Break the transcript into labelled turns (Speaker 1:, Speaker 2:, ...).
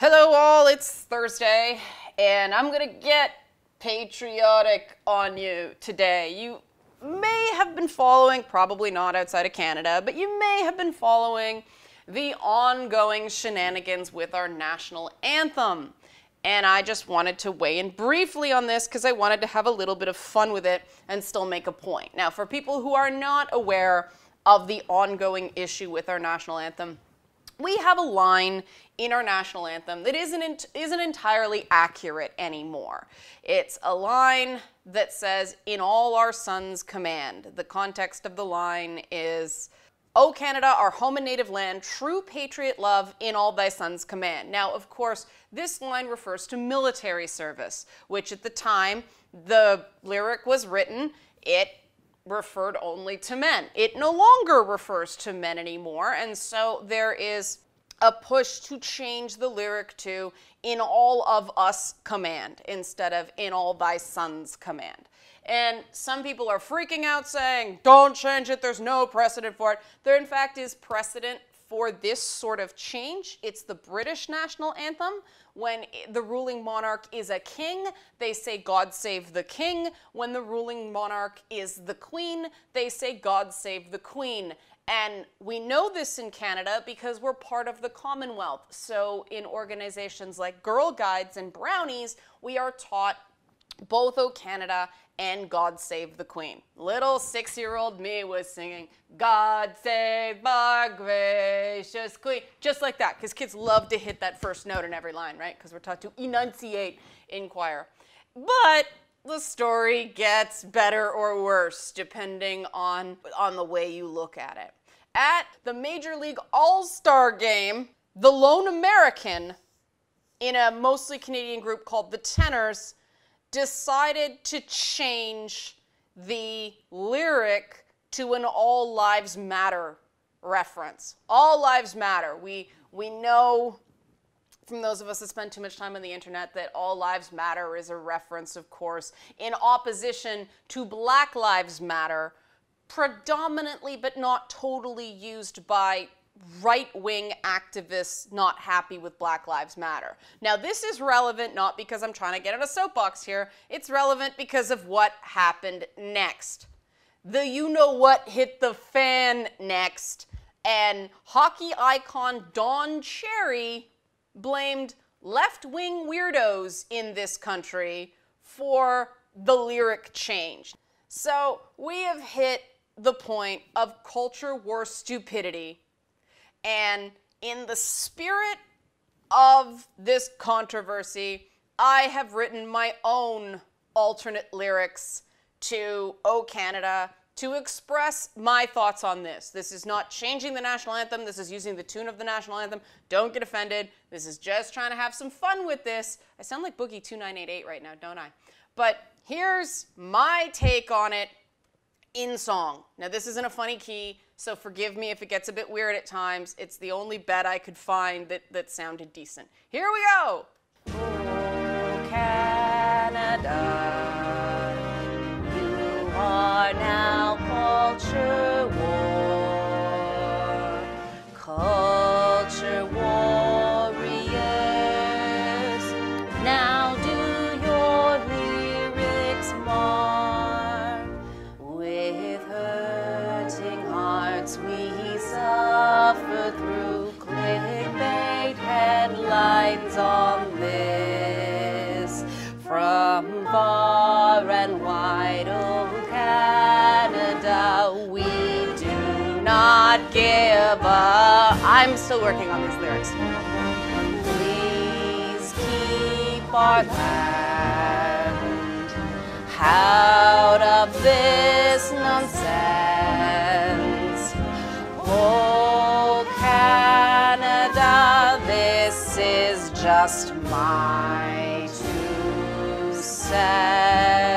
Speaker 1: Hello all, it's Thursday, and I'm gonna get patriotic on you today. You may have been following, probably not outside of Canada, but you may have been following the ongoing shenanigans with our national anthem. And I just wanted to weigh in briefly on this because I wanted to have a little bit of fun with it and still make a point. Now, for people who are not aware of the ongoing issue with our national anthem, we have a line in our national anthem that isn't entirely accurate anymore. It's a line that says, "In all our sons' command." The context of the line is, "O Canada, our home and native land, true patriot love, in all thy sons' command." Now, of course, this line refers to military service, which at the time the lyric was written, it referred only to men. It no longer refers to men anymore, and so there is a push to change the lyric to "in all of us command" instead of "in all thy sons' command." And some people are freaking out saying, don't change it, there's no precedent for it. There in fact is precedent for this sort of change. It's the British national anthem. When the ruling monarch is a king, they say "God save the king." When the ruling monarch is the queen, they say "God save the queen." And we know this in Canada because we're part of the Commonwealth. So in organizations like Girl Guides and Brownies, we are taught both "O Canada" and "God Save the Queen." Little 6-year-old me was singing "God Save our gracious Queen," just like that, because kids love to hit that first note in every line, right? Because we're taught to enunciate in choir. But the story gets better or worse depending on the way you look at it. At the Major League All-Star game, the lone American in a mostly Canadian group called the Tenors decided to change the lyric to an "All Lives Matter" reference. All lives matter. We know from those of us that spend too much time on the internet that "all lives matter" is a reference, of course, in opposition to "Black Lives Matter," predominantly but not totally used by right-wing activists not happy with Black Lives Matter. Now, this is relevant not because I'm trying to get on a soapbox here. It's relevant because of what happened next. The you-know-what hit the fan next, and hockey icon Don Cherry blamed left-wing weirdos in this country for the lyric change. So we have hit the point of culture war stupidity. And in the spirit of this controversy, I have written my own alternate lyrics to "O Canada" to express my thoughts on this. This is not changing the national anthem. This is using the tune of the national anthem. Don't get offended. This is just trying to have some fun with this. I sound like Boogie 2988 right now, don't I? But here's my take on it in song. Now, this isn't a funny key, so forgive me if it gets a bit weird at times. It's the only bet I could find that sounded decent. Here we go! Oh, Canada, you are now culture war. Culture warriors, now do your lyrics mark. With hurting hearts we suffer through clickbait headlines on this. From far and wide, oh Canada, we do not give up. I'm still working on these lyrics. Please keep our land out of this nonsense. Oh Canada, this is just my 2 cents.